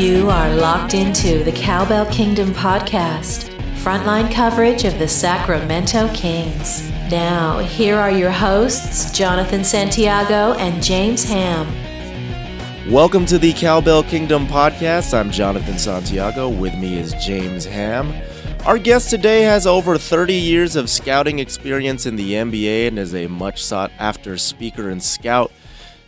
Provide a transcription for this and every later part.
You are locked into the Cowbell Kingdom Podcast, frontline coverage of the Sacramento Kings. Now, here are your hosts, Jonathan Santiago and James Ham. Welcome to the Cowbell Kingdom Podcast. I'm Jonathan Santiago. With me is James Ham. Our guest today has over 30 years of scouting experience in the NBA and is a much sought-after speaker and scout.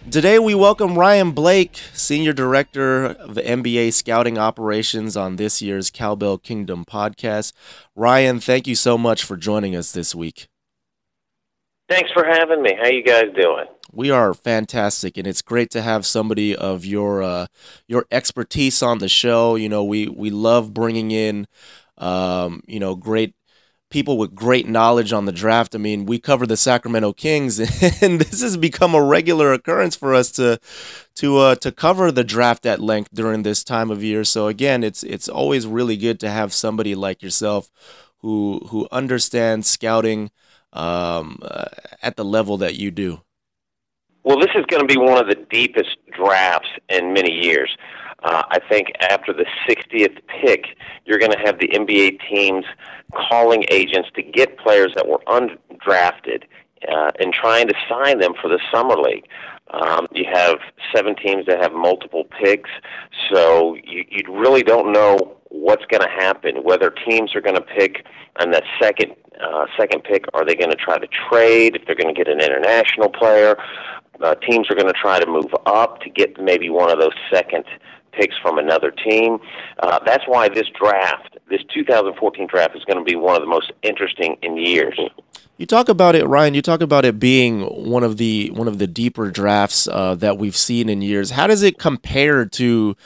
Today we welcome Ryan Blake, Senior Director of NBA Scouting Operations on this year's Cowbell Kingdom Podcast. Ryan, thank you so much for joining us this week. Thanks for having me. How you guys doing? We are fantastic, and it's great to have somebody of your expertise on the show. You know, we love bringing in, great people with great knowledge on the draft. I mean, we cover the Sacramento Kings, and this has become a regular occurrence for us to cover the draft at length during this time of year. So again, it's always really good to have somebody like yourself who understands scouting at the level that you do. Well, this is going to be one of the deepest drafts in many years. I think after the 60th pick, you're going to have the NBA teams calling agents to get players that were undrafted and trying to sign them for the Summer League. You have 7 teams that have multiple picks, so you really don't know what's going to happen, whether teams are going to pick on that second pick. Are they going to try to trade if they're going to get an international player? Teams are going to try to move up to get maybe one of those second picks from another team. That's why this 2014 draft, is going to be one of the most interesting in years. You talk about it, Ryan. You talk about it being one of the deeper drafts that we've seen in years. How does it compare to,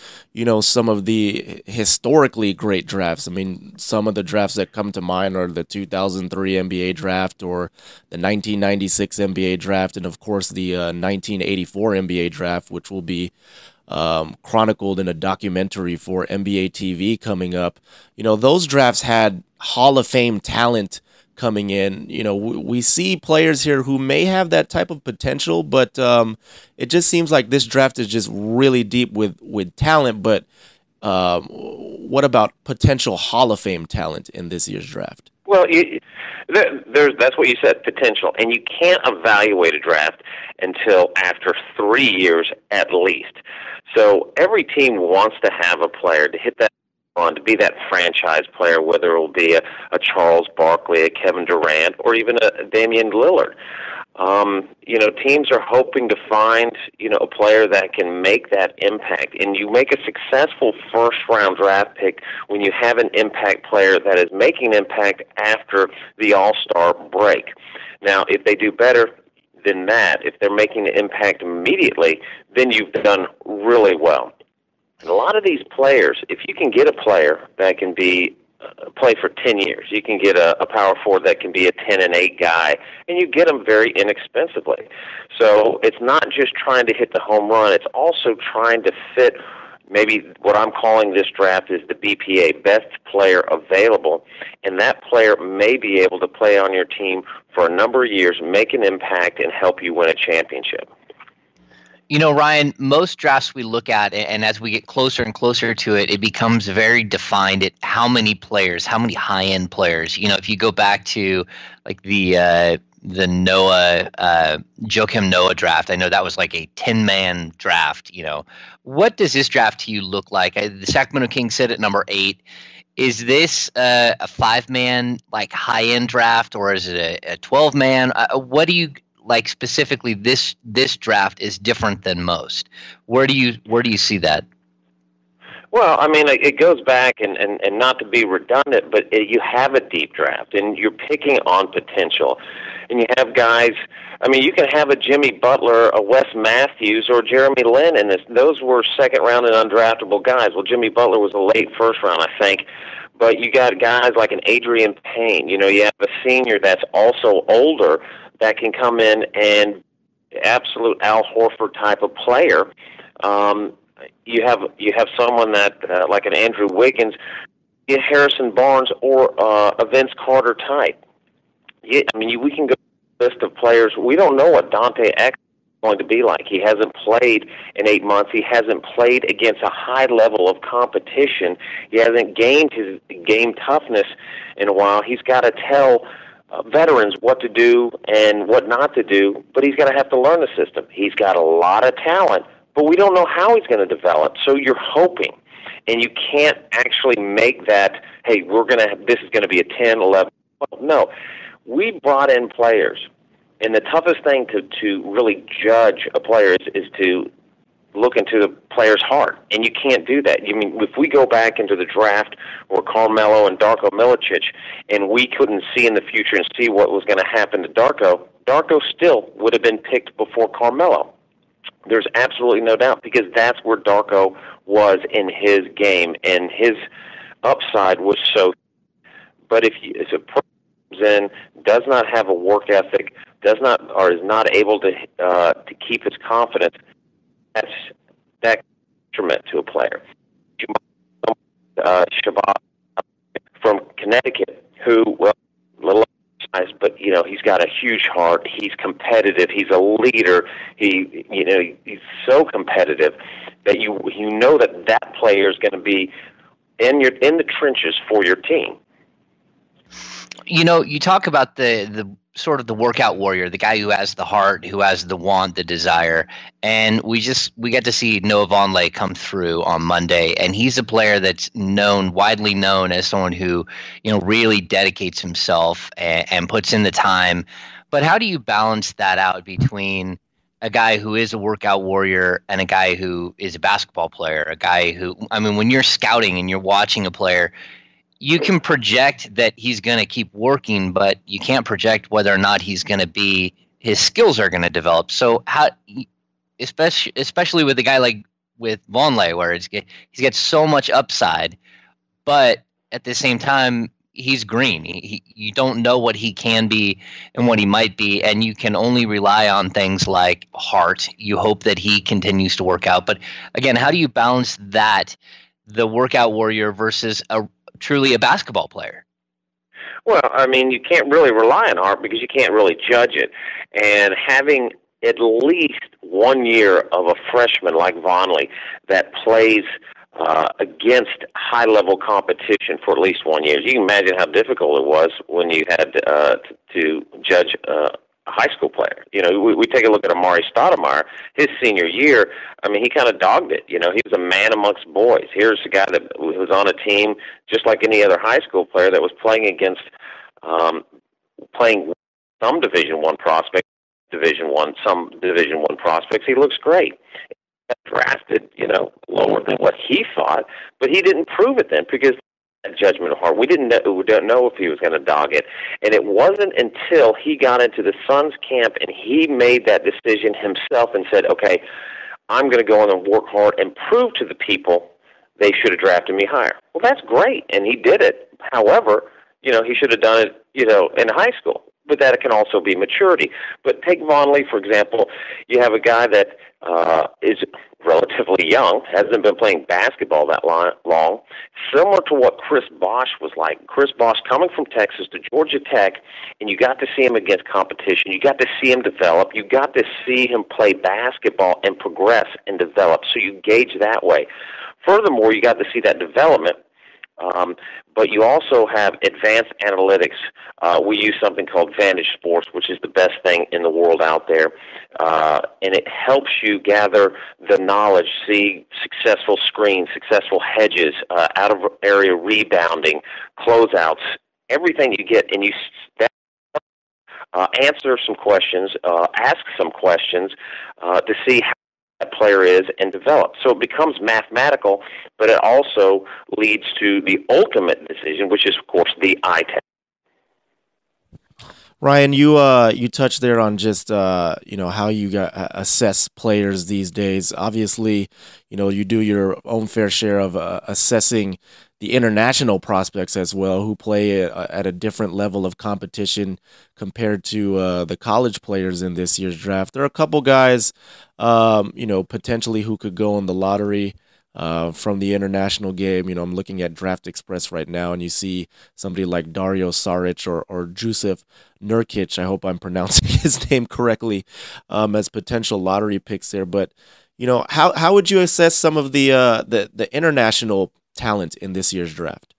some of the historically great drafts? I mean, some of the drafts that come to mind are the 2003 NBA draft or the 1996 NBA draft, and of course the 1984 NBA draft, which will be chronicled in a documentary for NBA TV coming up. Those drafts had Hall of Fame talent coming in. We see players here who may have that type of potential, but it just seems like this draft is just really deep with talent. But what about potential Hall of Fame talent in this year's draft? Well, that's what you said, potential. And you can't evaluate a draft until after 3 years at least. So every team wants to have a player to hit that on, to be that franchise player, whether it will be a Charles Barkley, a Kevin Durant, or even a Damian Lillard. Teams are hoping to find, a player that can make that impact. And you make a successful first-round draft pick when you have an impact player that is making impact after the All-Star break. Now, if they do better than that, if they're making an impact immediately, then you've done really well. And a lot of these players, if you can get a player that can play for 10 years, you can get a power forward that can be a 10-8 guy, and you get them very inexpensively. So it's not just trying to hit the home run, it's also trying to fit maybe what I'm calling this draft is the BPA, best player available, and that player may be able to play on your team for a number of years, make an impact, and help you win a championship. Ryan, most drafts we look at, and as we get closer and closer to it, it becomes very defined at how many players, how many high-end players. If you go back to like the Joakim Noah draft, I know that was like a 10-man draft. What does this draft to you look like? The Sacramento Kings sit at number 8. Is this a 5-man like high-end draft, or is it a 12-man? What do you like specifically? This draft is different than most. Where do you see that? Well, I mean, it goes back, and not to be redundant, but you have a deep draft, and you're picking on potential. And you have guys, I mean, you can have a Jimmy Butler, a Wes Matthews, or Jeremy Lin in this. Those were second-round and undraftable guys. Well, Jimmy Butler was a late first round, I think. But you got guys like an Adrian Payne. You have a senior that's also older that can come in and absolute Al Horford type of player. You have someone that like an Andrew Wiggins, Harrison Barnes, or a Vince Carter type. Yeah, I mean, we can go to a list of players. We don't know what Dante X going to be like. He hasn't played in 8 months. He hasn't played against a high level of competition. He hasn't gained his game toughness in a while. He's got to tell veterans what to do and what not to do, but he's going to have to learn the system. He's got a lot of talent, but we don't know how he's going to develop, so you're hoping. And you can't actually make that, hey, this is going to be a 10, 11, 12. No. We brought in players, and the toughest thing to really judge a player is to look into the player's heart, and you can't do that. I mean, if we go back into the draft where Carmelo and Darko Milicic, and we couldn't see in the future and see what was going to happen to Darko still would have been picked before Carmelo. There's absolutely no doubt, because that's where Darko was in his game, and his upside was so. But if a person comes in, does not have a work ethic, is not able to keep his confidence, that's detriment to a player. Shabbat from Connecticut, who, well, little size, but he's got a huge heart. He's competitive. He's a leader. He's so competitive that you know that player is going to be in the trenches for your team. You talk about the sort of the workout warrior, the guy who has the heart, who has the want, the desire, and we get to see Noah Vonleh come through on Monday, and he's a player that's widely known as someone who really dedicates himself and puts in the time. But how do you balance that out between a guy who is a workout warrior and a guy who is a basketball player, a guy who, I mean, when you're scouting and you're watching a player, you can project that he's going to keep working, but you can't project whether or not his skills are going to develop. So how, especially with a guy like with Vonleh, where he's got so much upside, but at the same time, he's green. You don't know what he can be and what he might be, and you can only rely on things like heart. You hope that he continues to work out. But again, how do you balance that, the workout warrior versus truly a basketball player? Well, I mean, you can't really rely on heart because you can't really judge it. And having at least 1 year of a freshman like Vonleh that plays against high-level competition for at least 1 year, you can imagine how difficult it was when you had to judge a high school player. We take a look at Amari Stoudemire. His senior year, I mean, he kind of dogged it. He was a man amongst boys. Here's a guy that was on a team just like any other high school player that was playing against some Division I prospects, some Division I prospects. He looks great. He got drafted, lower than what he thought, but he didn't prove it then because judgment of heart. We don't know if he was going to dog it. And it wasn't until he got into the Suns camp and he made that decision himself and said, okay, I'm going to go in and work hard and prove to the people they should have drafted me higher. Well, that's great. And he did it. However, he should have done it, in high school. But that can also be maturity. But take Vonleh, for example. You have a guy that is relatively young, hasn't been playing basketball that long, similar to what Chris Bosh was like. Chris Bosh coming from Texas to Georgia Tech, and you got to see him against competition. You got to see him develop. You got to see him play basketball and progress and develop. So you gauge that way. Furthermore, you got to see that development. But you also have advanced analytics. We use something called Vantage Sports, which is the best thing in the world out there. And it helps you gather the knowledge, see successful screens, successful hedges, out-of-area rebounding, closeouts, everything you get. And you answer some questions, ask some questions to see how that player is and develop. So it becomes mathematical, but it also leads to the ultimate decision, which is, of course, the eye test. Ryan, you touched there on just how you assess players these days. Obviously, you do your own fair share of assessing the international prospects as well, who play at a different level of competition compared to the college players in this year's draft. There are a couple guys, potentially who could go in the lottery from the international game. You know, I'm looking at Draft Express right now, and you see somebody like Dario Saric or Jusuf Nurkic, I hope I'm pronouncing his name correctly, as potential lottery picks there. But, you know, how would you assess some of the international talent in this year's draft?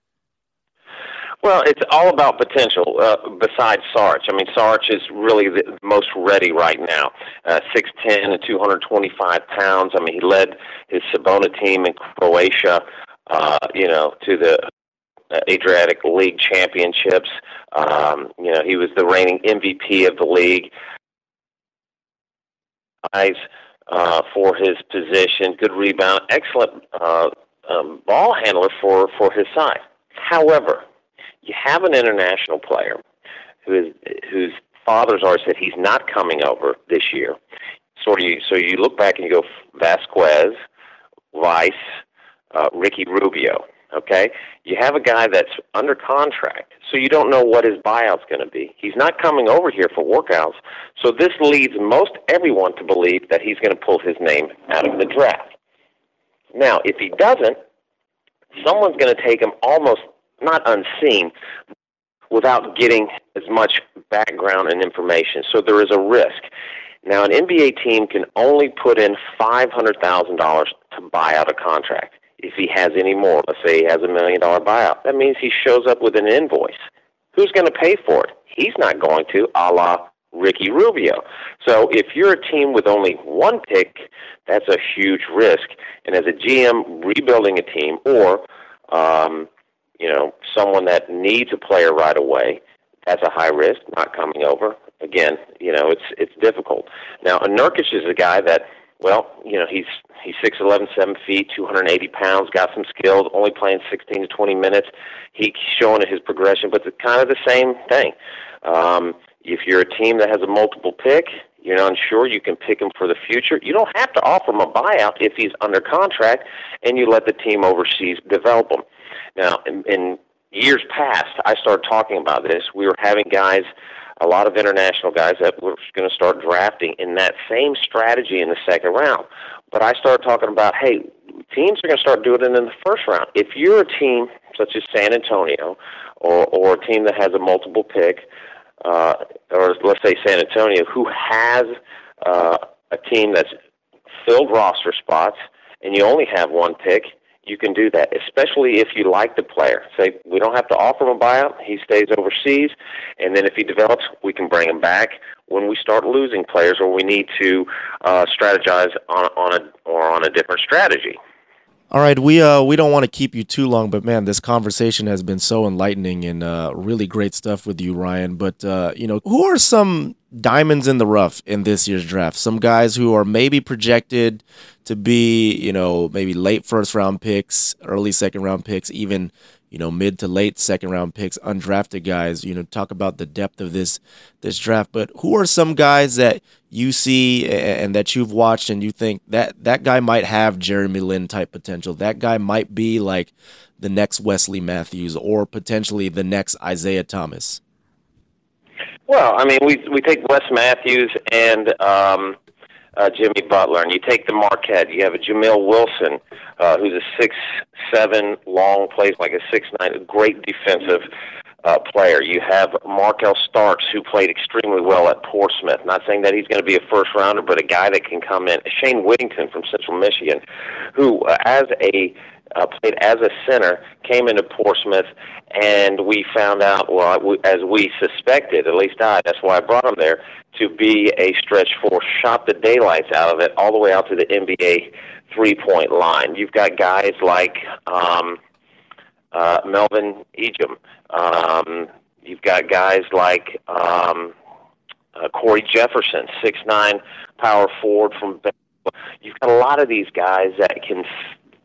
Well, it's all about potential. Besides Saric, I mean, Saric is really the most ready right now. 6'10" and 225 pounds. I mean, he led his Sabona team in Croatia, to the Adriatic League championships. He was the reigning MVP of the league. For his position, good rebound, excellent ball handler for his size. However, you have an international player whose father's already said he's not coming over this year. So you look back and you go Vasquez, Weiss, Ricky Rubio. Okay, you have a guy that's under contract, so you don't know what his buyout's going to be. He's not coming over here for workouts, so this leads most everyone to believe that he's going to pull his name out of the draft. Now, if he doesn't, someone's going to take him almost not unseen without getting as much background and information. So there is a risk. Now, an NBA team can only put in $500,000 to buy out a contract. If he has any more, let's say he has $1 million buyout, that means he shows up with an invoice. Who's going to pay for it? He's not going to, a la Ricky Rubio. So if you're a team with only one pick, that's a huge risk. And as a GM rebuilding a team or someone that needs a player right away, that's a high risk, not coming over. Again, it's difficult. Now, Nurkic is a guy that, he's 6'11", 7 feet, 280 pounds, got some skills, only playing 16 to 20 minutes. He's showing his progression, but it's kind of the same thing. If you're a team that has a multiple pick, you're not unsure, you can pick him for the future. You don't have to offer him a buyout if he's under contract, and you let the team overseas develop him. Now, in years past, I started talking about this. We were having guys, a lot of international guys that were going to start drafting in that same strategy in the second round. But I started talking about, hey, teams are going to start doing it in the first round. If you're a team such as San Antonio or a team that has a multiple pick, or let's say San Antonio, who has a team that's filled roster spots and you only have one pick, you can do that, especially if you like the player. Say, we don't have to offer him a buyout. He stays overseas, and then if he develops, we can bring him back when we start losing players or we need to strategize on a different strategy. All right, we don't want to keep you too long, but man, this conversation has been so enlightening and really great stuff with you, Ryan. But who are some diamonds in the rough in this year's draft? Some guys who are maybe projected to be, maybe late first round picks, early second round picks, even mid to late second round picks, undrafted guys. Talk about the depth of this draft. But who are some guys that you see and that you've watched and you think that guy might have Jeremy Lin type potential? That guy might be like the next Wesley Matthews or potentially the next Isaiah Thomas. Well, I mean, we take Wes Matthews and Jimmy Butler, and you take the Marquette. You have a Jamil Wilson, who's a 6'7", long, plays like a 6'9", a great defensive player. You have Markel Starks, who played extremely well at Portsmouth. Not saying that he's going to be a first-rounder, but a guy that can come in. Shane Whittington from Central Michigan, who played as a center, came into Portsmouth, and we found out, as we suspected, at least that's why I brought him there, to be a stretch four, shot the daylights out of it all the way out to the NBA three-point line. You've got guys like Melvin Ejim. You've got guys like Corey Jefferson, 6'9", power forward from Baylor. You've got a lot of these guys that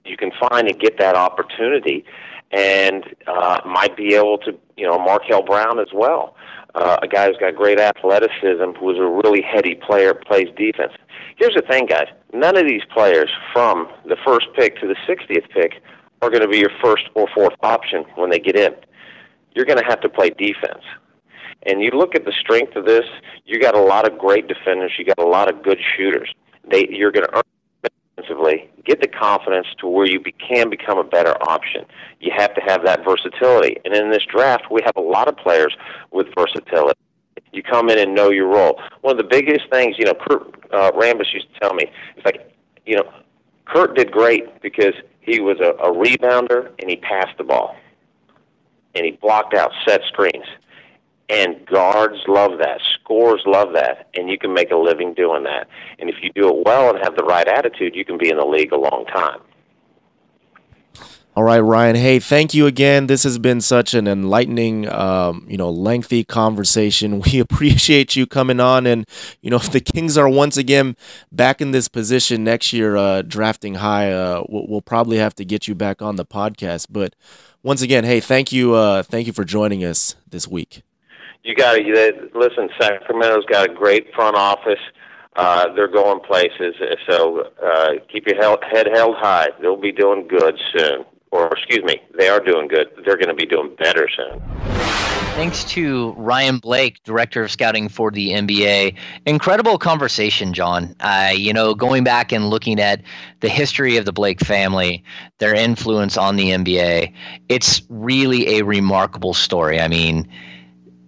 you can find and get that opportunity, and might be able to, Markel Brown as well. A guy who's got great athleticism, who's a really heady player, plays defense. Here's the thing, guys. None of these players from the first pick to the 60th pick are going to be your first or fourth option when they get in. You're going to have to play defense. And you look at the strength of this, you got a lot of great defenders, you got a lot of good shooters. You're going to earn offensively, get the confidence to where you can become a better option. You have to have that versatility. And in this draft, we have a lot of players with versatility. You come in and know your role. One of the biggest things, Kurt Rambis used to tell me, it's like, Kurt did great because he was a rebounder and he passed the ball. And he blocked out set screens. And guards love that. Scorers love that. And you can make a living doing that. And if you do it well and have the right attitude, you can be in the league a long time. All right, Ryan. Hey, thank you again. This has been such an enlightening, lengthy conversation. We appreciate you coming on. And, if the Kings are once again back in this position next year, drafting high, we'll probably have to get you back on the podcast. But once again, hey, thank you for joining us this week. You got to listen. Sacramento's got a great front office. They're going places, so keep your head held high. They'll be doing good soon. Or, excuse me, they are doing good. They're going to be doing better soon. Thanks to Ryan Blake, Director of Scouting for the NBA. Incredible conversation, John. Going back and looking at the history of the Blake family, their influence on the NBA, it's really a remarkable story. I mean,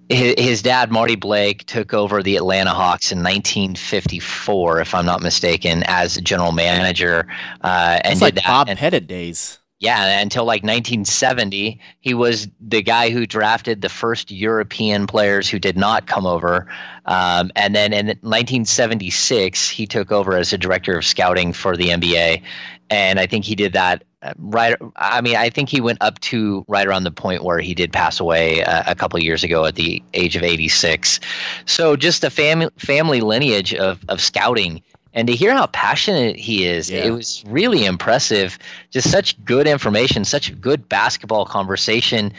his dad, Marty Blake, took over the Atlanta Hawks in 1954, if I'm not mistaken, as general manager. And did that. Bob Pettit days. Yeah, until like 1970, he was the guy who drafted the first European players who did not come over. And then in 1976, he took over as a director of scouting for the NBA. And I think he did that I think he went up to right around the point where he did pass away a couple of years ago at the age of 86. So just a family lineage of scouting. And to hear how passionate he is, It was really impressive. Just such good information, such good basketball conversation.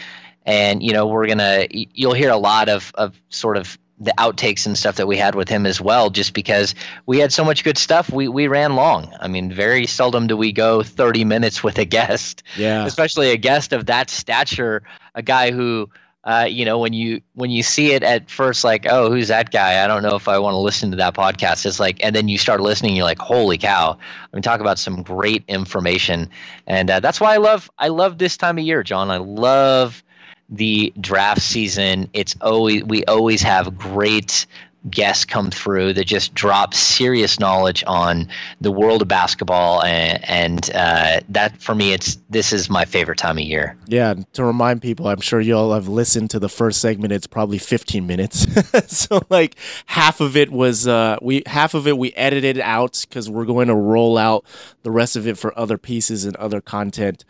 And, you'll hear a lot of sort of the outtakes and stuff that we had with him as well, just because we had so much good stuff. We ran long. I mean, very seldom do we go 30 minutes with a guest, especially a guest of that stature, a guy who, when you see it at first, like, oh, who's that guy? I don't know if I want to listen to that podcast. It's like, and then you start listening, you're like, holy cow! I mean, talk about some great information, and that's why I love this time of year, John. I love the draft season. We always have great guests come through that just drop serious knowledge on the world of basketball, and that for me, this is my favorite time of year. Yeah, to remind people, I'm sure you all have listened to the first segment. It's probably 15 minutes, so like half of it we edited out because we're going to roll out the rest of it for other pieces and other content.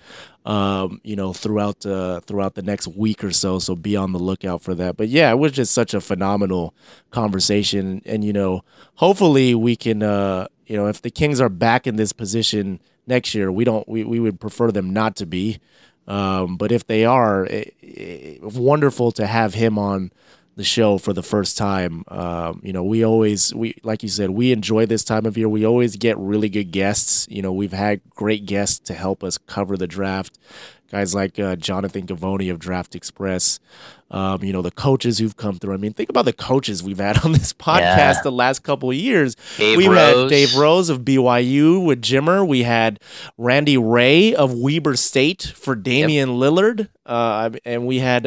Throughout the next week or so. So be on the lookout for that. But yeah, it was just such a phenomenal conversation. And, hopefully we can, if the Kings are back in this position next year, we would prefer them not to be. But if they are, it's wonderful to have him on the show for the first time. We like you said, we enjoy this time of year. We always get really good guests. We've had great guests to help us cover the draft. Guys like Jonathan Gavoni of Draft Express. The coaches who've come through. I mean, think about the coaches we've had on this podcast the last couple of years. We had Dave Rose of BYU with Jimmer. We had Randy Ray of Weber State for Damian Lillard. And we had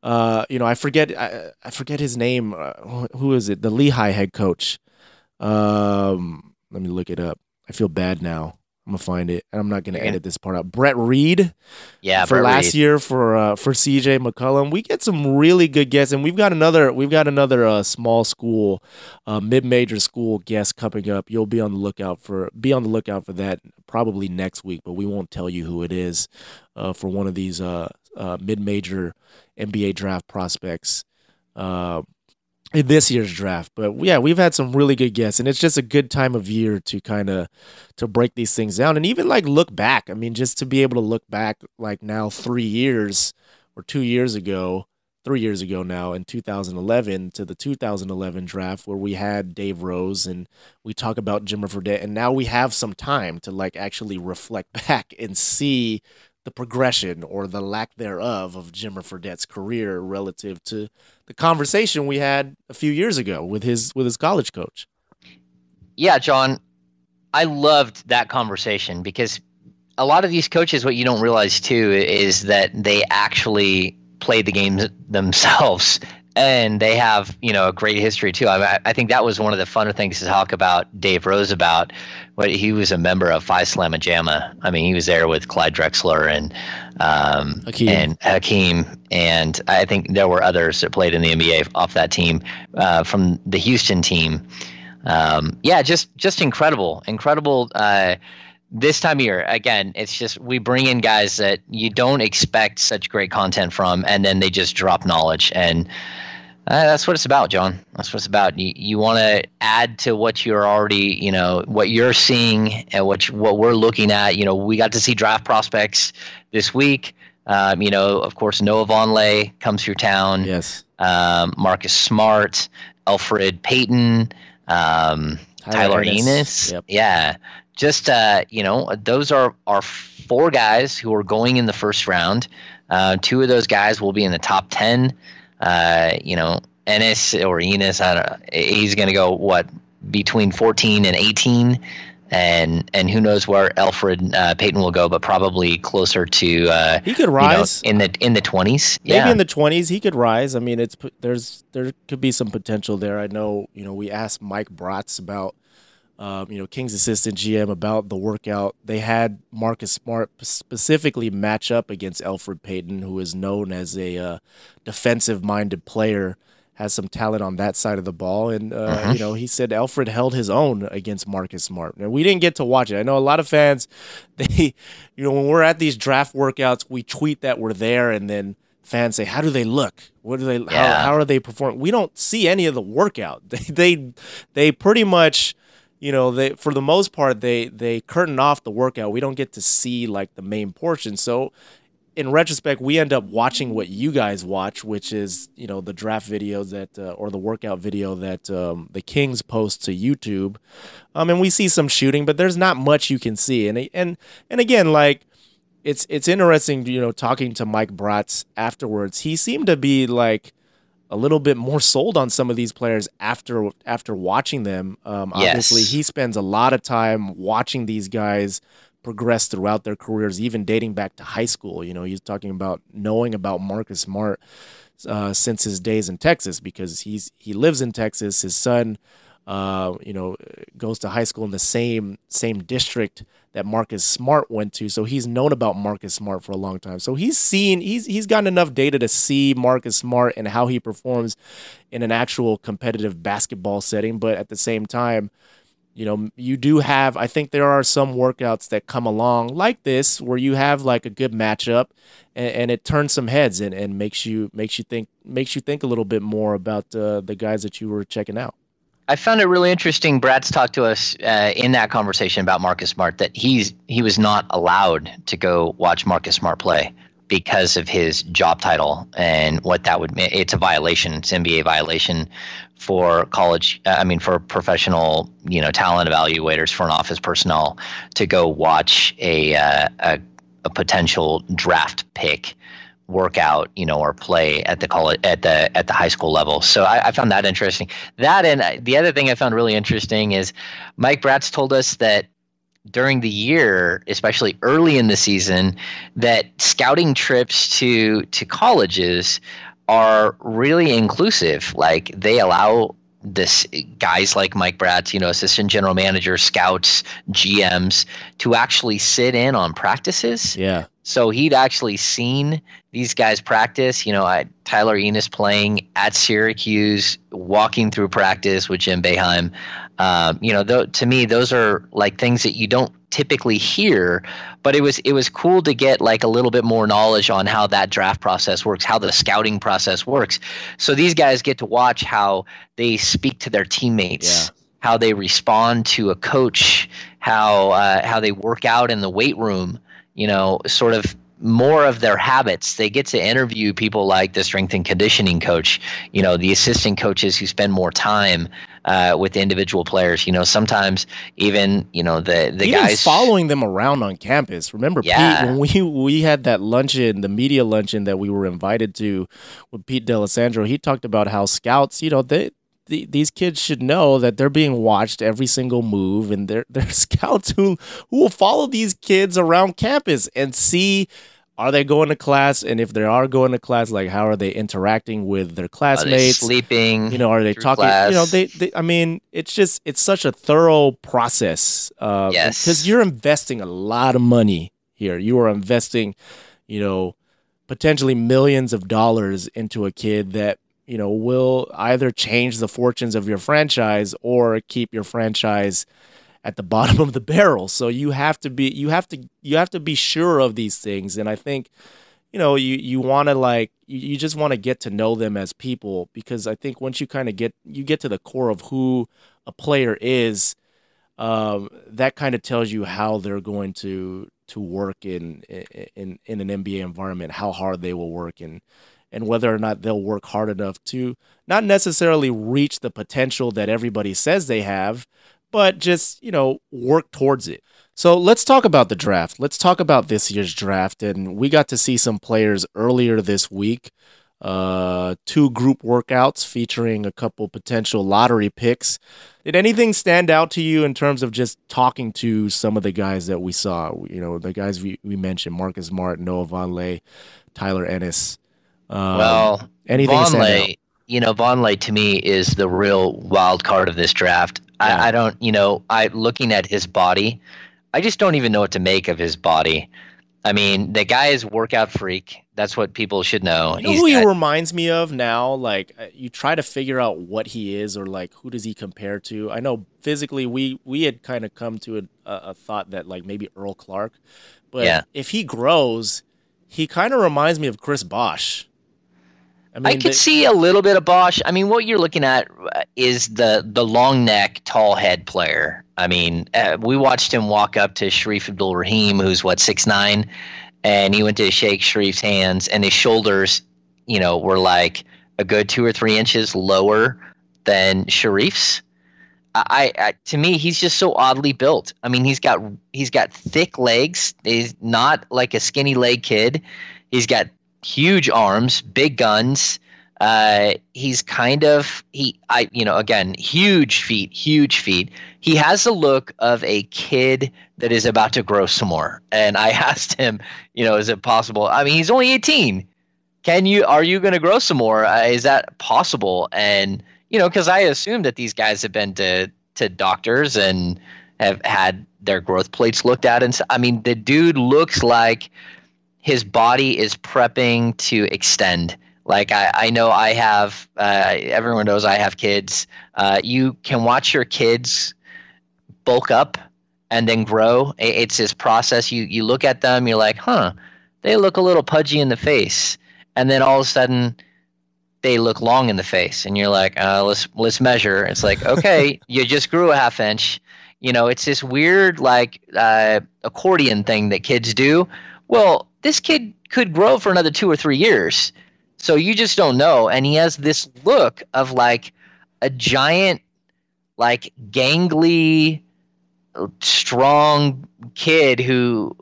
I forget his name. Who is it? The Lehigh head coach. Let me look it up. I feel bad now. I'm gonna find it, and I'm not gonna edit this part out. Brett Reed. Yeah, for Brett last Reed. year for CJ McCollum. We get some really good guests, and we've got another small school, mid-major school guest coming up. You'll be on the lookout for that probably next week, but we won't tell you who it is for one of these mid-major NBA draft prospects in this year's draft. But yeah, we've had some really good guests, and it's just a good time of year to to break these things down and even like look back. I mean, just to be able to look back like now 3 years or 2 years ago, 3 years ago now in 2011 to the 2011 draft where we had Dave Rose and we talk about Jimmer Fredette, and now we have some time to like actually reflect back and see the progression or the lack thereof of Jimmer Fredette's career relative to the conversation we had a few years ago with his college coach. Yeah, John, I loved that conversation because a lot of these coaches, what you don't realize too, is that they actually play the games themselves. And they have, a great history too. I think that was one of the funner things to talk about Dave Rose about. He was a member of Phi Slamma Jamma. I mean, he was there with Clyde Drexler and Hakeem, and I think there were others that played in the NBA off that team from the Houston team. Just incredible. This time of year, again, it's just we bring in guys that you don't expect such great content from, and then they just drop knowledge. And that's what it's about, John. That's what it's about. You want to add to what you're already, what you're seeing and what we're looking at. We got to see draft prospects this week. Of course, Noah Vonleh comes through town. Yes. Marcus Smart, Elfrid Payton, Tyler Enis. Yep. Yeah. Just, those are 4 guys who are going in the first round. 2 of those guys will be in the top 10. Enis, I don't know, he's going to go, between 14 and 18. And who knows where Elfrid Payton will go, but probably closer to he could rise in the 20s. Maybe in the 20s he could rise. I mean, there could be some potential there. I know, we asked Mike Bratz about King's assistant GM about the workout. They had Marcus Smart specifically match up against Elfrid Payton, who is known as a defensive-minded player, has some talent on that side of the ball. And, he said Elfrid held his own against Marcus Smart. And we didn't get to watch it. I know a lot of fans, when we're at these draft workouts, we tweet that we're there, and then fans say, how do they look? What do they? How are they performing? We don't see any of the workout. They pretty much... for the most part, they curtain off the workout. We don't get to see like the main portion. So in retrospect, we end up watching what you guys watch, which is, the draft videos or the workout video that the Kings post to YouTube. And we see some shooting, but there's not much you can see. And again, like it's interesting, talking to Mike Bratz afterwards. He seemed to be like a little bit more sold on some of these players after watching them. Obviously, he spends a lot of time watching these guys progress throughout their careers, even dating back to high school. He's talking about knowing about Marcus Smart since his days in Texas, because he lives in Texas. His son, goes to high school in the same district that Marcus Smart went to. So he's known about Marcus Smart for a long time. So he's gotten enough data to see Marcus Smart and how he performs in an actual competitive basketball setting. But at the same time, you do have, I think there are some workouts that come along like this where you have like a good matchup and it turns some heads and makes you think a little bit more about the guys that you were checking out. I found it really interesting. Brad's talked to us in that conversation about Marcus Smart that he was not allowed to go watch Marcus Smart play because of his job title and what that would mean. It's a violation. It's an NBA violation for for professional, talent evaluators, front office personnel to go watch a potential draft pick workout, or play at the college at the high school level. So I found that interesting. That, and the other thing I found really interesting is Mike Bratz told us that during the year, especially early in the season, that scouting trips to colleges are really inclusive. Like they allow this guys like Mike Bratz, assistant general manager, scouts, GMs to actually sit in on practices. Yeah. So he'd actually seen these guys practice, Tyler Enis playing at Syracuse, walking through practice with Jim Boeheim. To me, those are like things that you don't typically hear, but it was cool to get like a little bit more knowledge on how that draft process works, how the scouting process works. So these guys get to watch how they speak to their teammates, how they respond to a coach, how they work out in the weight room, sort of more of their habits. They get to interview people like the strength and conditioning coach, the assistant coaches who spend more time with individual players. Sometimes even, the guys following them around on campus. Remember, Pete, when we had that luncheon, the media luncheon that we were invited to with Pete D'Alessandro, he talked about how scouts, these kids should know that they're being watched every single move, and they're scouts who will follow these kids around campus and see, are they going to class, and if they are going to class, like how are they interacting with their classmates? Are they sleeping? You know, are they talking? Class? You know, they. I mean, it's such a thorough process. Yes, because you're investing a lot of money here. You are investing, you know, potentially millions of dollars into a kid that, you know, will either change the fortunes of your franchise or keep your franchise at the bottom of the barrel. So you have to be sure of these things. And I think, you know, you want to you just want to get to know them as people, because I think once you kind of get to the core of who a player is, that kind of tells you how they're going to work in an NBA environment, how hard they will work, and whether or not they'll work hard enough to not necessarily reach the potential that everybody says they have, but just, you know, work towards it. So let's talk about the draft. Let's talk about this year's draft. And we got to see some players earlier this week, 2 group workouts featuring a couple potential lottery picks. Did anything stand out to you in terms of just talking to some of the guys that we saw? You know, the guys we mentioned, Marcus Smart, Noah Vonleh, Tyler Ennis. Well, anything Vonleh, you know, Vonleh to me is the real wild card of this draft. Yeah. I don't, you know, looking at his body, I just don't even know what to make of his body. I mean, the guy is a workout freak. That's what people should know. You know who he reminds me of now? Like, you try to figure out what he is, or like who does he compare to? I know physically we had kind of come to a thought that like maybe Earl Clark, but if he grows, he kind of reminds me of Chris Bosh. I mean, I could see a little bit of Bosh. I mean, what you're looking at is the long neck, tall head player. I mean, we watched him walk up to Sharif Abdul-Rahim, who's 6'9", and he went to shake Sharif's hands, and his shoulders, you know, were like a good 2 or 3 inches lower than Sharif's. To me, he's just so oddly built. I mean, he's got thick legs. He's not like a skinny leg kid. He's got huge arms, big guns. He's again, huge feet. He has the look of a kid that is about to grow some more. And I asked him, you know, is it possible? I mean, he's only 18. Are you going to grow some more? Is that possible? And, you know, because I assume that these guys have been to doctors and have had their growth plates looked at. And so, I mean, the dude looks like his body is prepping to extend. Like I know I have, everyone knows I have kids. You can watch your kids bulk up and then grow. It's this process. You look at them, you're like, they look a little pudgy in the face. And then all of a sudden they look long in the face. And you're like, let's measure. It's like, okay, you just grew a half inch. You know, it's this weird like accordion thing that kids do. Well, this kid could grow for another 2 or 3 years. So you just don't know. And he has this look of like a giant, like gangly, strong kid who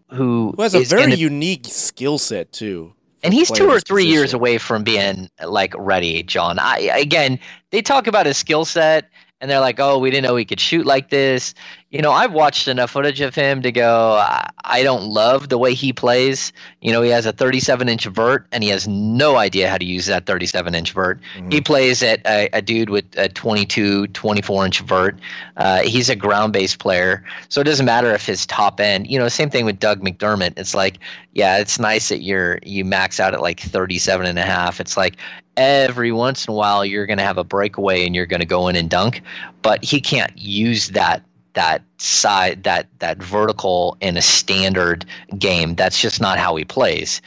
has a very unique skill set too. And he's 2 or 3 years away from being like ready, John. Again, they talk about his skill set and they're like, oh, we didn't know he could shoot like this. You know, I've watched enough footage of him to go, I don't love the way he plays. You know, he has a 37-inch vert, and he has no idea how to use that 37-inch vert. Mm-hmm. He plays at a dude with a 22, 24-inch vert. He's a ground-based player, so it doesn't matter if his top end. You know, same thing with Doug McDermott. It's like, yeah, it's nice that you max out at like 37.5. It's like every once in a while you're going to have a breakaway and you're going to go in and dunk, but he can't use that side, that vertical in a standard game. That's just not how he plays.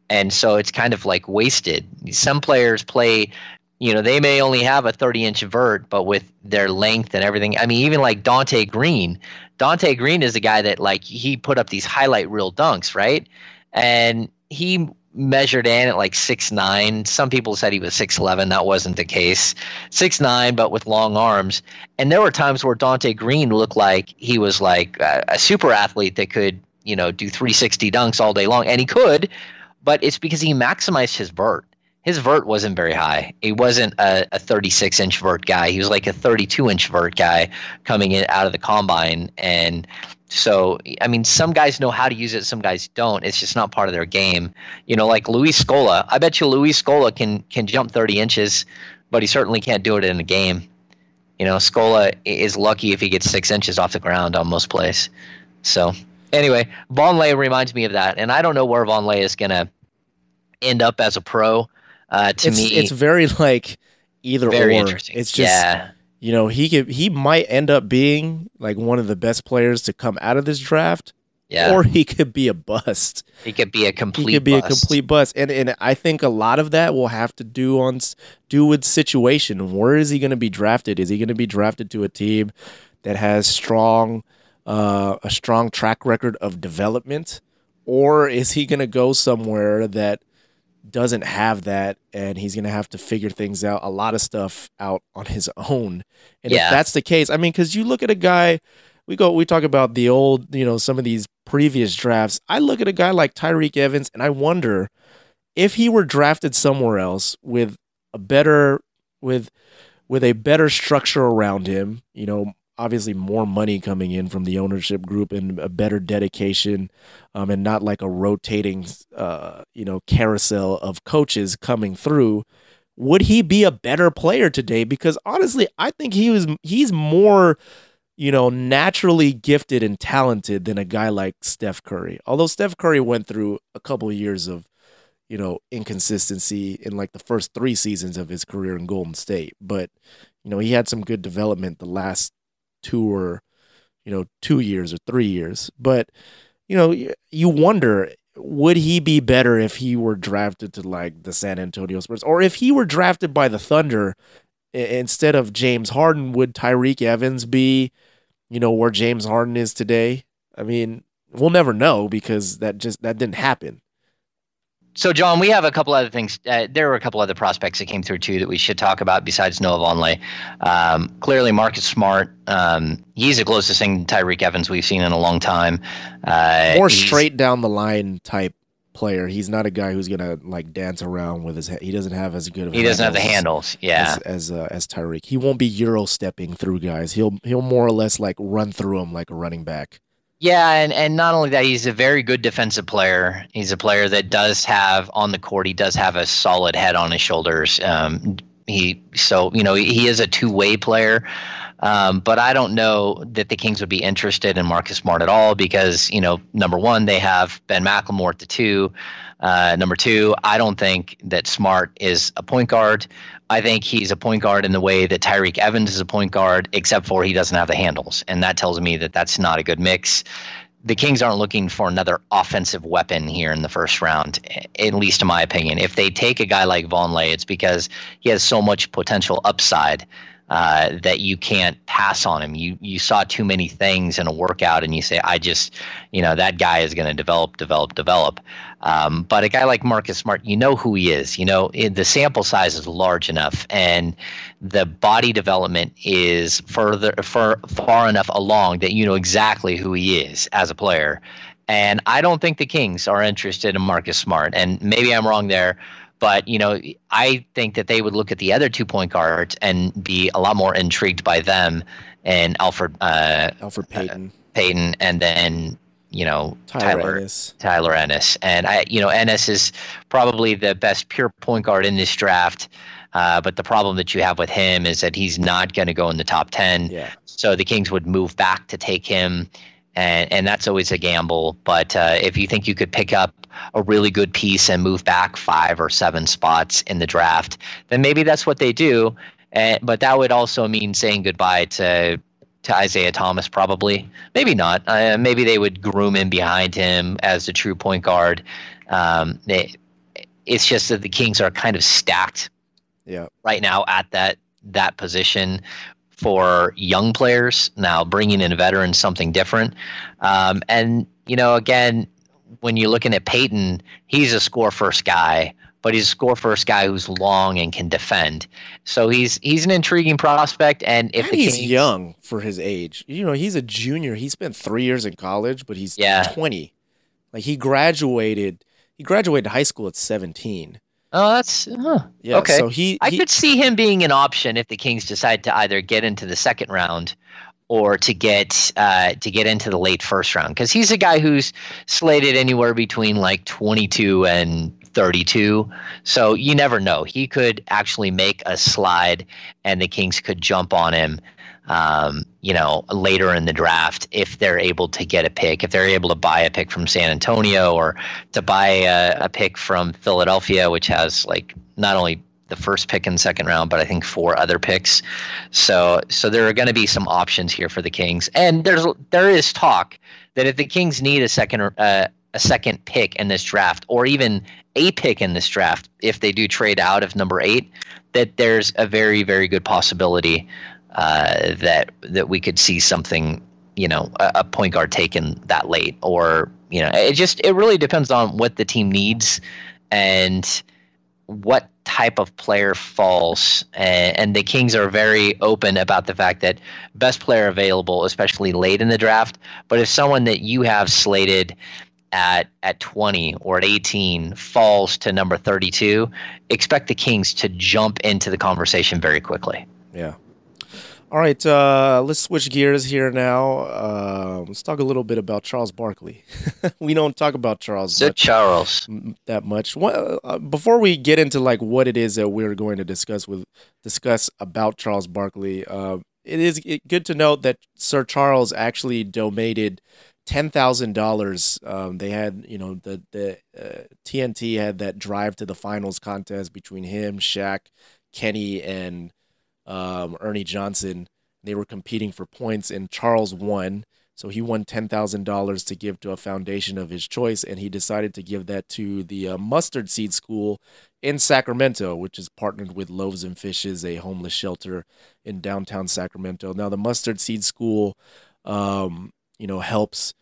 And so it's kind of like wasted. Some players play, you know, they may only have a 30-inch vert, but with their length and everything. I mean, even like Dante Green is the guy that like he put up these highlight reel dunks, right? And he measured in at like 6'9". Some people said he was 6'11". That wasn't the case. 6'9", but with long arms. And there were times where Dante Green looked like he was like a super athlete that could, you know, do 360 dunks all day long. And he could, but it's because he maximized his vert. his vert wasn't very high. He wasn't a 36-inch vert guy. He was like a 32-inch vert guy coming in out of the combine. And so, I mean, some guys know how to use it, some guys don't. It's just not part of their game. Like Luis Scola. I bet you Luis Scola can jump 30 inches, but he certainly can't do it in a game. Scola is lucky if he gets 6 inches off the ground on most plays. So anyway, Vonleh reminds me of that. And I don't know where Vonleh is going to end up as a pro. It's very like either very or. Interesting. It's just, he might end up being like one of the best players to come out of this draft. Yeah. Or he could be a bust. He could be a complete bust. And I think a lot of that will have to do with situation. Where is he going to be drafted? Is he going to be drafted to a team that has a strong track record of development? Or is he going to go somewhere that doesn't have that, and he's going to have to figure things out, a lot of stuff out on his own? And if that's the case, I mean, because you look at a guy, we talk about the old, some of these previous drafts. I look at a guy like Tyreek Evans, and I wonder if he were drafted somewhere else with a better structure around him, obviously more money coming in from the ownership group and a better dedication, and not like a rotating, carousel of coaches coming through. Would he be a better player today? Because honestly, I think he's more, naturally gifted and talented than a guy like Steph Curry. Although Steph Curry went through a couple of years of, inconsistency in like the first 3 seasons of his career in Golden State. But, he had some good development the last 2 years or 3 years. But, you wonder, would he be better if he were drafted to like the San Antonio Spurs? Or if he were drafted by the Thunder instead of James Harden, would Tyreek Evans be, where James Harden is today? I mean, we'll never know because that didn't happen. So, John, we have a couple other things. There were a couple other prospects that came through, too, that we should talk about besides Noah Vonleh. Clearly, Marcus Smart, he's the closest thing to Tyreek Evans we've seen in a long time. More straight down the line type player. He's not a guy who's going to, like, dance around with his head. He doesn't have as good of He doesn't have the handles, as Tyreek. He won't be Euro stepping through guys. He'll more or less, like, run through them like a running back. Yeah, and not only that, he's a very good defensive player. He's a player that does have, on the court, he does have a solid head on his shoulders. He is a two-way player. But I don't know that the Kings would be interested in Marcus Smart at all because, number one, they have Ben McLemore at the 2. Number 2, I don't think that Smart is a point guard. I think he's a point guard in the way that Tyreek Evans is a point guard, except for he doesn't have the handles. And that tells me that that's not a good mix. The Kings aren't looking for another offensive weapon here in the first round, at least in my opinion. If they take a guy like Vonleh, it's because he has so much potential upside that you can't pass on him. You saw too many things in a workout and you say, that guy is going to develop. But a guy like Marcus Smart, you know who he is. The sample size is large enough and the body development is far enough along that you know exactly who he is as a player. And I don't think the Kings are interested in Marcus Smart. And maybe I'm wrong there. But, I think that they would look at the other 2 point guards and be a lot more intrigued by them and Alfred Payton. And then, Tyler Ennis. And, Ennis is probably the best pure point guard in this draft. But the problem that you have with him is that he's not going to go in the top 10. Yeah. So the Kings would move back to take him. And that's always a gamble. But if you think you could pick up a really good piece and move back 5 or 7 spots in the draft, then maybe that's what they do. But that would also mean saying goodbye to Isaiah Thomas, probably. Maybe not. Maybe they would groom in behind him as the true point guard. It's just that the Kings are kind of stacked right now at that position for young players. Now bringing in a veteran, something different. Again, when you're looking at Payton, he's a score first guy, but he's a score first guy who's long and can defend. So he's an intriguing prospect. And he's young for his age. He's a junior. He spent 3 years in college, but he's 20. Like he graduated high school at 17. Oh, that's Yeah, okay. so I could see him being an option if the Kings decide to either get into the second round or to get into the late first round, because he's a guy who's slated anywhere between like 22 and 32. So you never know. He could actually make a slide, and the Kings could jump on him, later in the draft if they're able to get a pick, if they're able to buy a pick from San Antonio or to buy a pick from Philadelphia, which has like not only the first pick in the second round, but I think 4 other picks. So there are going to be some options here for the Kings, and there is talk that if the Kings need a second pick in this draft, or even a pick in this draft, if they do trade out of number 8, that there's a very, very good possibility that we could see something, a point guard taken that late, or it really depends on what the team needs and what type of player falls. And the Kings are very open about the fact that best player available, especially late in the draft. But if someone that you have slated at 20 or at 18 falls to number 32, expect the Kings to jump into the conversation very quickly. Yeah. All right, let's switch gears here now. Let's talk a little bit about Charles Barkley. We don't talk about Charles that much. Before we get into like what it is that we're going to discuss about Charles Barkley, it is good to note that Sir Charles actually donated $10,000. They had, the TNT had that drive to the finals contest between him, Shaq, Kenny, and Ernie Johnson. They were competing for points, and Charles won. So he won $10,000 to give to a foundation of his choice, and he decided to give that to the Mustard Seed School in Sacramento, which is partnered with Loaves and Fishes, a homeless shelter in downtown Sacramento. Now, the Mustard Seed School, helps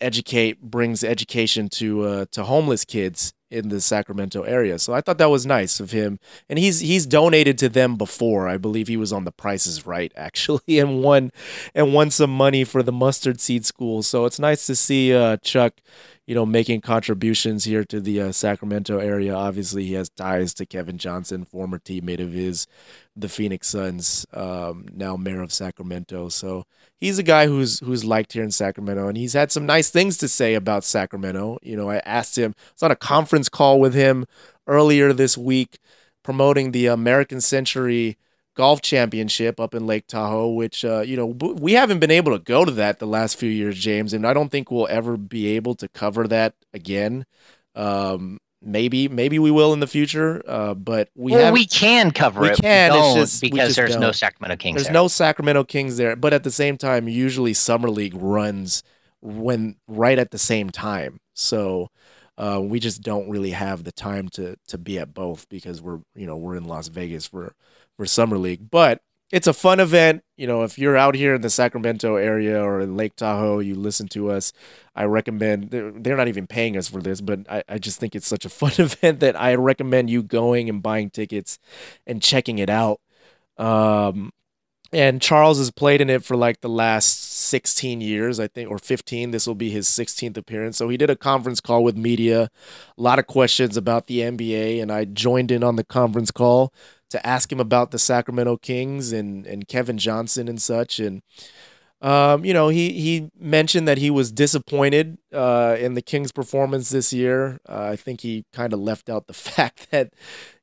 educate, brings education to homeless kids in the Sacramento area. So I thought that was nice of him. And he's donated to them before. I believe he was on The Price is Right, actually, and won some money for the Mustard Seed School. So it's nice to see Chuck, making contributions here to the Sacramento area. Obviously, he has ties to Kevin Johnson, former teammate of his, the Phoenix Suns, now mayor of Sacramento. So he's a guy who's liked here in Sacramento, and he's had some nice things to say about Sacramento. I asked him, I was on a conference call with him earlier this week promoting the American Century Golf Championship up in Lake Tahoe, which, we haven't been able to go to that the last few years, James, and I don't think we'll ever be able to cover that again. Maybe we will in the future, but we can cover it. We can, because there's no Sacramento Kings. There's no Sacramento Kings there, but at the same time, usually Summer League runs right at the same time. So we just don't really have the time to be at both, because we're in Las Vegas for Summer League. But it's a fun event. If you're out here in the Sacramento area or in Lake Tahoe, you listen to us, I recommend, they're not even paying us for this, but I just think it's such a fun event that I recommend you going and buying tickets and checking it out. And Charles has played in it for like the last 16 years, I think, or 15. This will be his 16th appearance. So he did a conference call with media, a lot of questions about the NBA, and I joined in on the conference call to ask him about the Sacramento Kings and Kevin Johnson and such. And, he mentioned that he was disappointed in the Kings' performance this year. I think he kind of left out the fact that,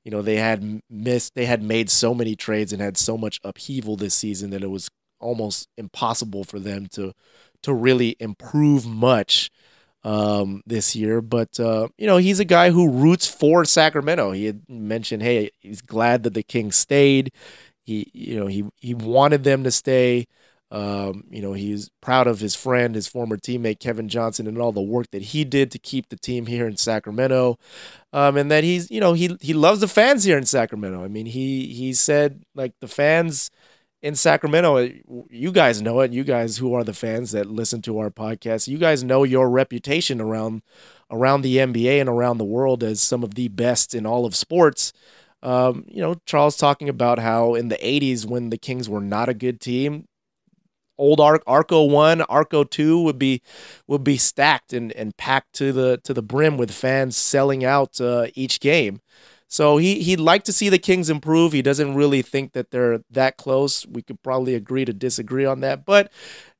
they had made so many trades and had so much upheaval this season that it was almost impossible for them to really improve much this year. But, he's a guy who roots for Sacramento. He had mentioned, hey, he's glad that the Kings stayed. He wanted them to stay. He's proud of his friend, his former teammate, Kevin Johnson, and all the work that he did to keep the team here in Sacramento. And that he loves the fans here in Sacramento. I mean, he said, like, the fans in Sacramento, you guys know it. You guys who are the fans that listen to our podcast, you guys know your reputation around the NBA and around the world as some of the best in all of sports. Charles talking about how in the 80s, when the Kings were not a good team, old Arco 1, Arco 2 would be stacked and packed to the brim with fans selling out each game. So he'd like to see the Kings improve. He doesn't really think that they're that close. We could probably agree to disagree on that. But,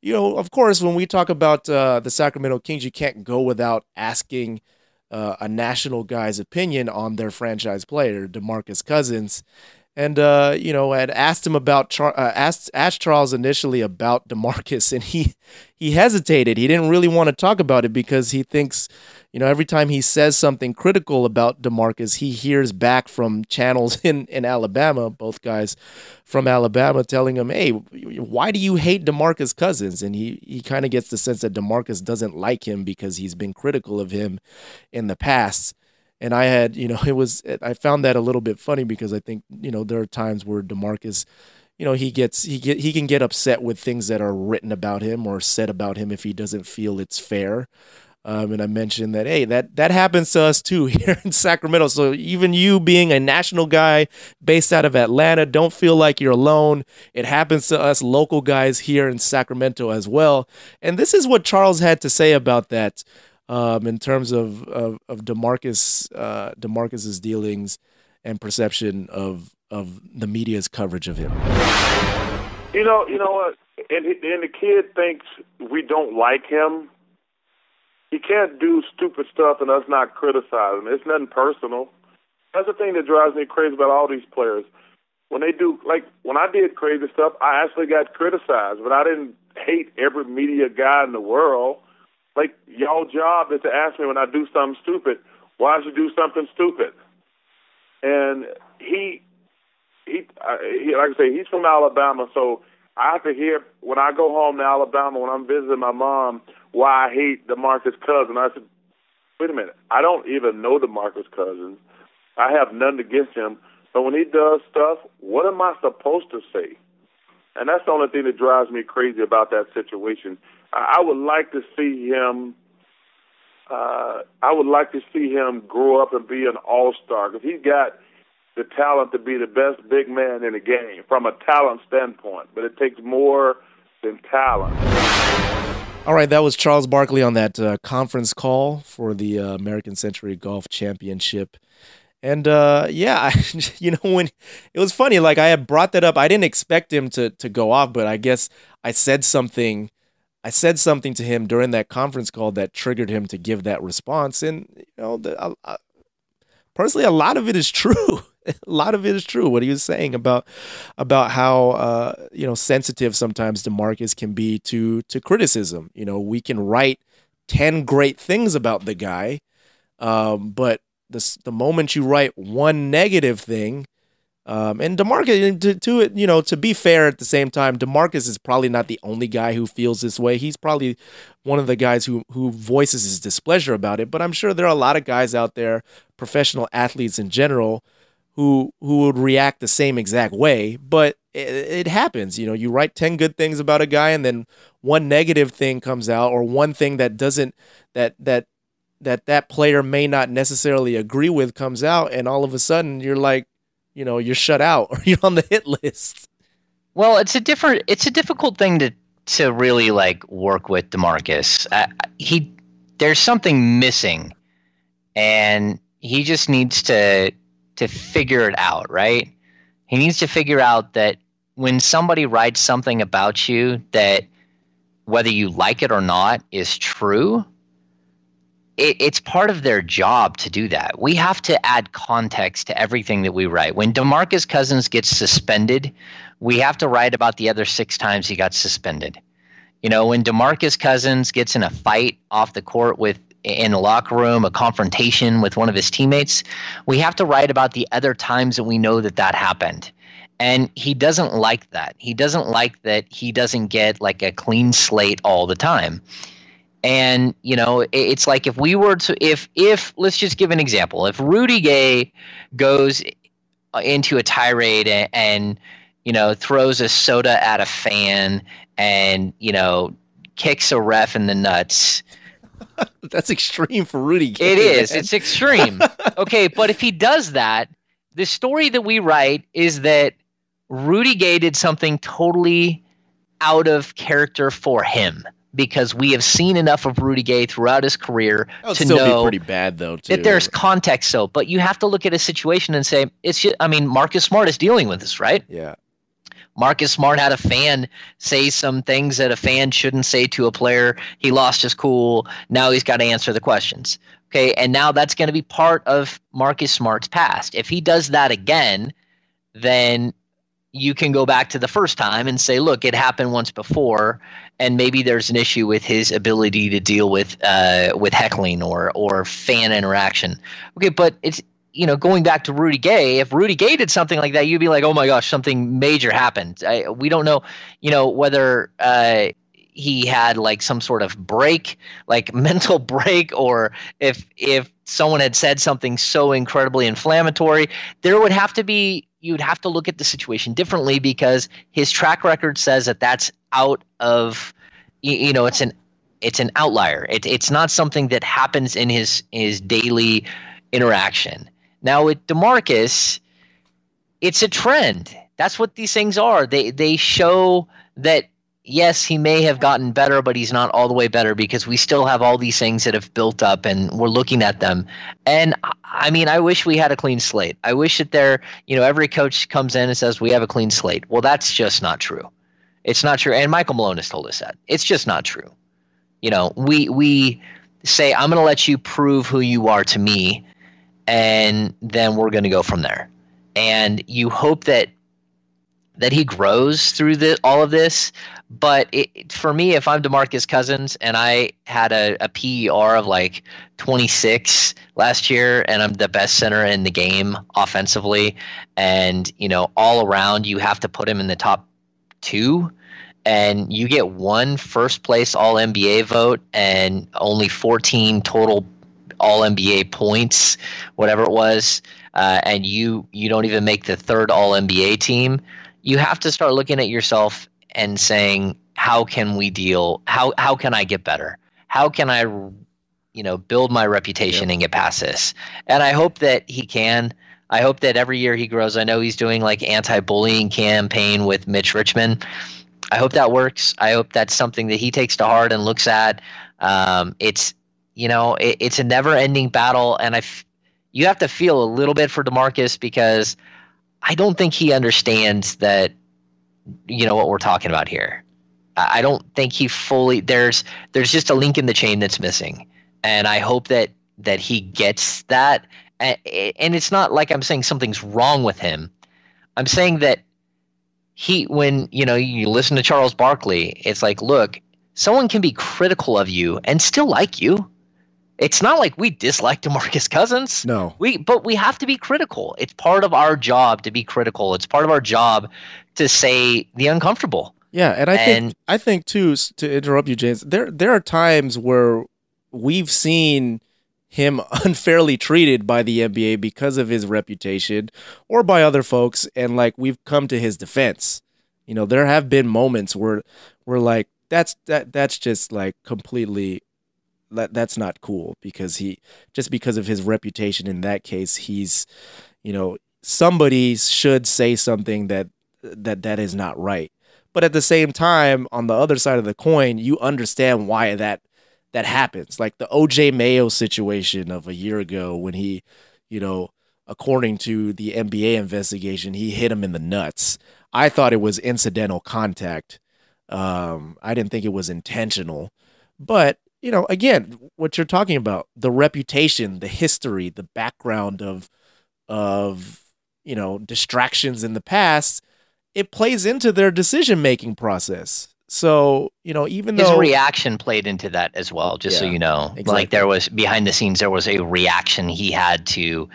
of course, when we talk about the Sacramento Kings, you can't go without asking a national guy's opinion on their franchise player, DeMarcus Cousins. And, I asked him about asked Charles initially about DeMarcus, and he hesitated. He didn't really want to talk about it because he thinks, every time he says something critical about DeMarcus, he hears back from channels in Alabama, both guys from Alabama, telling him, hey, why do you hate DeMarcus Cousins? And he kind of gets the sense that DeMarcus doesn't like him because he's been critical of him in the past. And I had, I found that a little bit funny because I think, there are times where DeMarcus, he can get upset with things that are written about him or said about him if he doesn't feel it's fair. And I mentioned that, hey, that happens to us too here in Sacramento. So even you being a national guy based out of Atlanta, don't feel like you're alone. It happens to us local guys here in Sacramento as well. And this is what Charles had to say about that. In terms of DeMarcus's dealings and perception of the media's coverage of him. You know what? And the kid thinks we don't like him. He can't do stupid stuff and us not criticize him. It's nothing personal. That's the thing that drives me crazy about all these players. When they do, like when I did crazy stuff, I actually got criticized, but I didn't hate every media guy in the world. Like, y'all job is to ask me when I do something stupid, why should you do something stupid? And he like I say, he's from Alabama, so I have to hear when I go home to Alabama, when I'm visiting my mom, why I hate DeMarcus Cousins. I said, wait a minute, I don't even know DeMarcus Cousins. I have nothing against him. But when he does stuff, what am I supposed to say? And that's the only thing that drives me crazy about that situation. I would like to see him. I would like to see him grow up and be an all-star because he's got the talent to be the best big man in the game from a talent standpoint. But it takes more than talent. All right, that was Charles Barkley on that conference call for the American Century Golf Championship. And when it was funny, like I had brought that up, I didn't expect him to go off, but I guess I said something to him during that conference call that triggered him to give that response. And personally, a lot of it is true. A lot of it is true. What he was saying about how sensitive sometimes DeMarcus can be to criticism. We can write 10 great things about the guy, but the moment you write one negative thing, and DeMarcus, to be fair at the same time, DeMarcus is probably not the only guy who feels this way. He's probably one of the guys who voices his displeasure about it. But I'm sure there are a lot of guys out there, professional athletes in general, who would react the same exact way. But it happens. You write 10 good things about a guy, and then one negative thing comes out, or one thing that doesn't that player may not necessarily agree with comes out, and all of a sudden you're like, you're shut out or you're on the hit list. Well, it's a difficult thing to really like work with DeMarcus. There's something missing, and he just needs to figure it out, right? He needs to figure out that when somebody writes something about you that whether you like it or not is true, it's part of their job to do that. We have to add context to everything that we write. When DeMarcus Cousins gets suspended, we have to write about the other 6 times he got suspended. When DeMarcus Cousins gets in a fight off the court in the locker room, a confrontation with one of his teammates, we have to write about the other times that we know that happened. And he doesn't like that. He doesn't like that he doesn't get like a clean slate all the time. And, it's like if we were to, if let's just give an example. If Rudy Gay goes into a tirade and throws a soda at a fan and, kicks a ref in the nuts. That's extreme for Rudy Gay. It is. It's extreme. Okay, but if he does that, the story that we write is that Rudy Gay did something totally out of character for him, because we have seen enough of Rudy Gay throughout his career to know be pretty bad though too. That there's context. So, but you have to look at a situation and say it's just, I mean, Marcus Smart is dealing with this, right? Yeah. Marcus Smart had a fan say some things that a fan shouldn't say to a player. He lost his cool. Now he's got to answer the questions. Okay, and now that's going to be part of Marcus Smart's past. If he does that again, then you can go back to the first time and say, look, it happened once before, and maybe there's an issue with his ability to deal with heckling or fan interaction. Okay, but it's, going back to Rudy Gay, if Rudy Gay did something like that, you'd be like, oh my gosh, something major happened. We don't know, whether he had like some sort of break, like mental break, or if someone had said something so incredibly inflammatory. You'd have to look at the situation differently, because his track record says that that's out of, it's an outlier. It's not something that happens in his daily interaction. Now with DeMarcus, it's a trend. That's what these things are. They show that, yes, he may have gotten better, but he's not all the way better, because we still have all these things that have built up and we're looking at them. And I mean, I wish we had a clean slate. I wish that every coach comes in and says, we have a clean slate. Well, that's just not true. It's not true. And Michael Malone has told us that. It's just not true. We say, I'm going to let you prove who you are to me, and then we're going to go from there. And you hope that he grows through all of this. But for me, if I'm DeMarcus Cousins and I had a PER of like 26 last year, and I'm the best center in the game offensively, and all around you have to put him in the top 2, and you get one first place All NBA vote and only 14 total All NBA points, whatever it was, and you don't even make the third All NBA team, you have to start looking at yourself and saying, how can we deal? How can I get better? How can I, build my reputation and get past this? And I hope that he can. I hope that every year he grows. I know he's doing like anti-bullying campaign with Mitch Richmond. I hope that works. I hope that's something that he takes to heart and looks at. It's a never-ending battle, and you have to feel a little bit for DeMarcus, because I don't think he understands that. What we're talking about here. I don't think he fully. There's just a link in the chain that's missing, and I hope that he gets that. And it's not like I'm saying something's wrong with him. I'm saying that when you listen to Charles Barkley, it's like, look, someone can be critical of you and still like you. It's not like we dislike DeMarcus Cousins. No. But we have to be critical. It's part of our job to be critical. It's part of our job to say the uncomfortable. Yeah, and I think too, to interrupt you, James, there are times where we've seen him unfairly treated by the NBA because of his reputation or by other folks, and like we've come to his defense. There have been moments where we're like, that's just like completely. That's not cool, because because of his reputation in that case, he's, somebody should say something that is not right. But at the same time, on the other side of the coin, you understand why that happens. Like the OJ Mayo situation of a year ago, when he, according to the NBA investigation, he hit him in the nuts. I thought it was incidental contact. I didn't think it was intentional, but again, what you're talking about, the reputation, the history, the background of distractions in the past, it plays into their decision-making process. So, even though his reaction played into that as well, just so you know, exactly. Like there was behind the scenes, there was a reaction he had to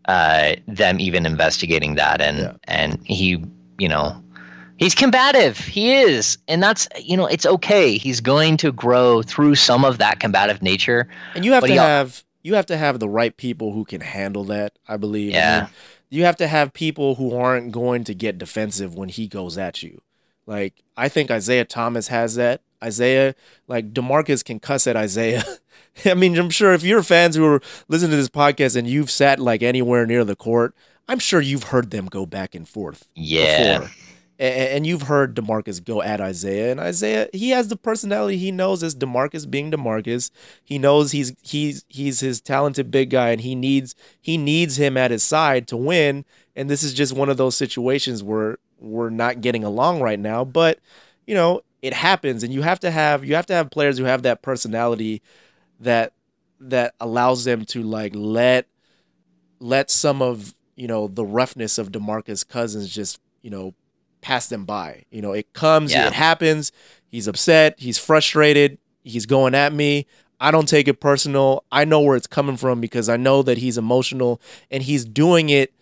them even investigating that. And he, he's combative. He is. And that's, it's okay. He's going to grow through some of that combative nature. And you have to have the right people who can handle that, I believe. Yeah. You have to have people who aren't going to get defensive when he goes at you. Like, I think Isaiah Thomas has that. DeMarcus can cuss at Isaiah. I mean, I'm sure if you're fans who are listening to this podcast and you've sat like anywhere near the court, I'm sure you've heard them go back and forth before. and you've heard DeMarcus go at Isaiah, and Isaiah, he has the personality. He knows it's DeMarcus being DeMarcus. He knows he's his talented big guy, and he needs him at his side to win. And this is just one of those situations where we're not getting along right now. But it happens, and you have to have players who have that personality that allows them to like let some of the roughness of DeMarcus Cousins just pass them by. It comes, it happens. He's upset, he's frustrated, he's going at me. I don't take it personal. I know where it's coming from because I know that he's emotional and he's doing it.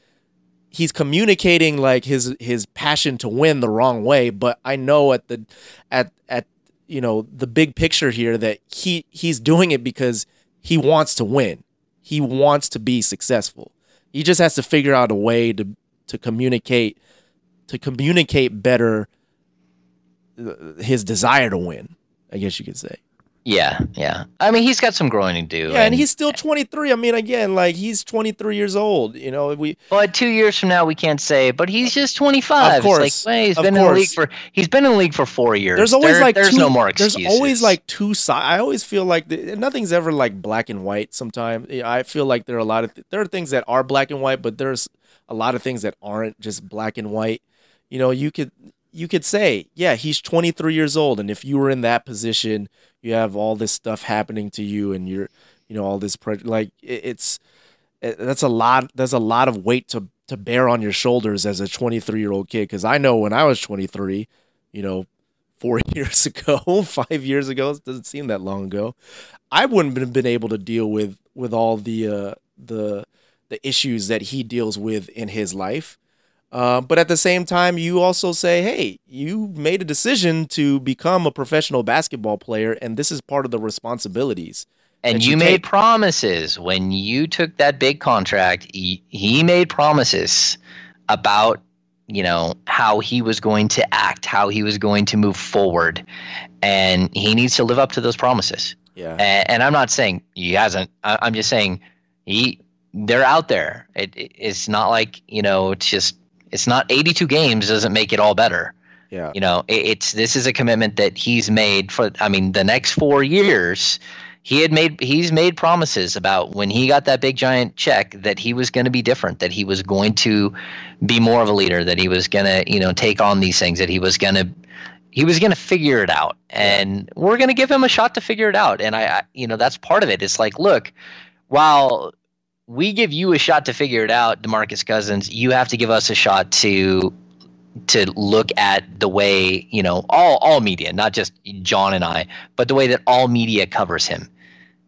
He's communicating like his passion to win the wrong way, but I know at the big picture here that he's doing it because he wants to win. He wants to be successful. He just has to figure out a way to communicate better his desire to win, I guess you could say. Yeah. I mean, he's got some growing to do. Yeah, and he's still 23. I mean, again, like he's 23 years old. But 2 years from now, we can't say. But he's just 25. Of course, it's like, he's been in the league for 4 years. There's always no more excuses. There's always like two sides. I always feel like nothing's ever like black and white. Sometimes I feel like there are things that are black and white, but there's a lot of things that aren't just black and white. You could say, yeah, he's 23 years old, and if you were in that position, you have all this stuff happening to you, and you're, all this pressure. Like that's a lot. There's a lot of weight to bear on your shoulders as a 23-year-old kid. Because I know when I was 23, 4 years ago, 5 years ago, it doesn't seem that long ago, I wouldn't have been able to deal with all the issues that he deals with in his life. But at the same time, you also say, hey, you made a decision to become a professional basketball player, and this is part of the responsibilities. And you made promises when you took that big contract. He made promises about, how he was going to act, how he was going to move forward, and he needs to live up to those promises. Yeah. And I'm not saying he hasn't. I'm just saying they're out there. It's not like, it's not 82 games doesn't make it all better. Yeah. This is a commitment that he's made for, the next 4 years. He's made promises about when he got that big giant check that he was going to be different, that he was going to be more of a leader, that he was going to, take on these things, that he was going to figure it out. And we're going to give him a shot to figure it out. And I that's part of it. It's like, look, while we give you a shot to figure it out, DeMarcus Cousins, you have to give us a shot to look at the way, all media, not just John and I, but the way that all media covers him,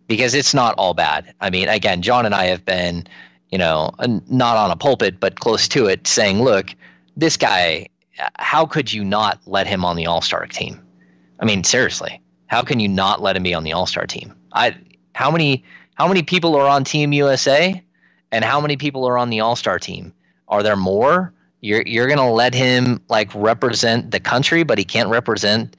because it's not all bad. I mean, again, John and I have been, not on a pulpit, but close to it, saying, look, this guy, how could you not let him on the All-Star team? I mean, seriously, how can you not let him be on the All-Star team? How many people are on Team USA, and how many people are on the All-Star team? Are there more? You're going to let him like represent the country, but he can't represent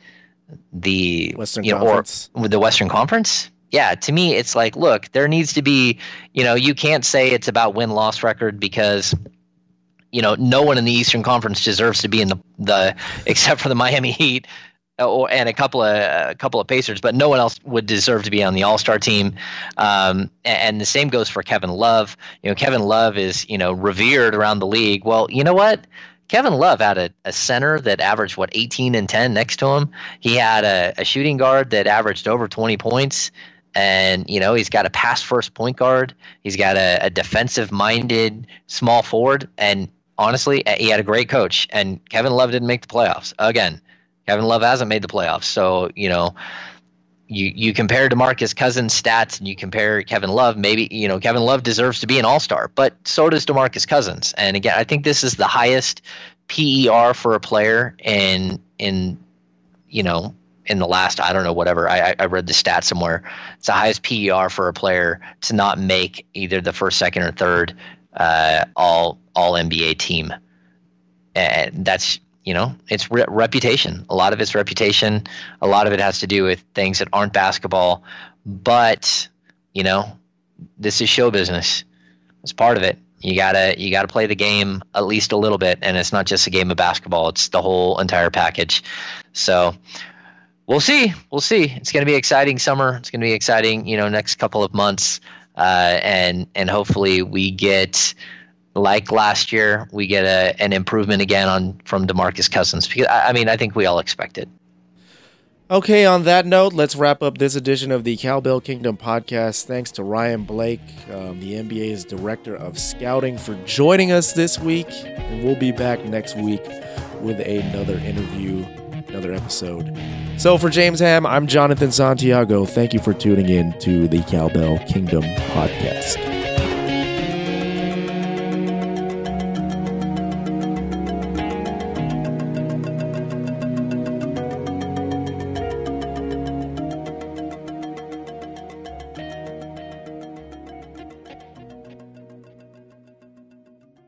the Western Conference. Or the Western Conference? Yeah, to me, it's like, look, there needs to be, you can't say it's about win-loss record because, no one in the Eastern Conference deserves to be in the except for the Miami Heat. And a couple of Pacers, but no one else would deserve to be on the All-Star team. And the same goes for Kevin Love. Kevin Love is, revered around the league. Well, you know what? Kevin Love had a center that averaged, 18 and 10 next to him. He had a shooting guard that averaged over 20 points. And, he's got a pass-first point guard. He's got a defensive-minded small forward. And honestly, he had a great coach. And Kevin Love didn't make the playoffs. Again, Kevin Love hasn't made the playoffs. So, you compare DeMarcus Cousins' stats and you compare Kevin Love, maybe, Kevin Love deserves to be an all-star, but so does DeMarcus Cousins. And again, I think this is the highest PER for a player in the last, I don't know, whatever. I read the stat somewhere. It's the highest PER for a player to not make either the first, second, or third all NBA team. And that's, it's reputation. A lot of it's reputation. A lot of it has to do with things that aren't basketball. But, this is show business. It's part of it. You gotta play the game at least a little bit, and it's not just a game of basketball; it's the whole entire package. So we'll see. It's going to be exciting summer. It's going to be exciting, next couple of months, and hopefully we get, like last year, we get an improvement again from DeMarcus Cousins. Because I think we all expect it. Okay, on that note, let's wrap up this edition of the Cowbell Kingdom Podcast. Thanks to Ryan Blake, the NBA's Director of Scouting, for joining us this week. And we'll be back next week with another interview, another episode. So for James Ham, I'm Jonathan Santiago. Thank you for tuning in to the Cowbell Kingdom Podcast.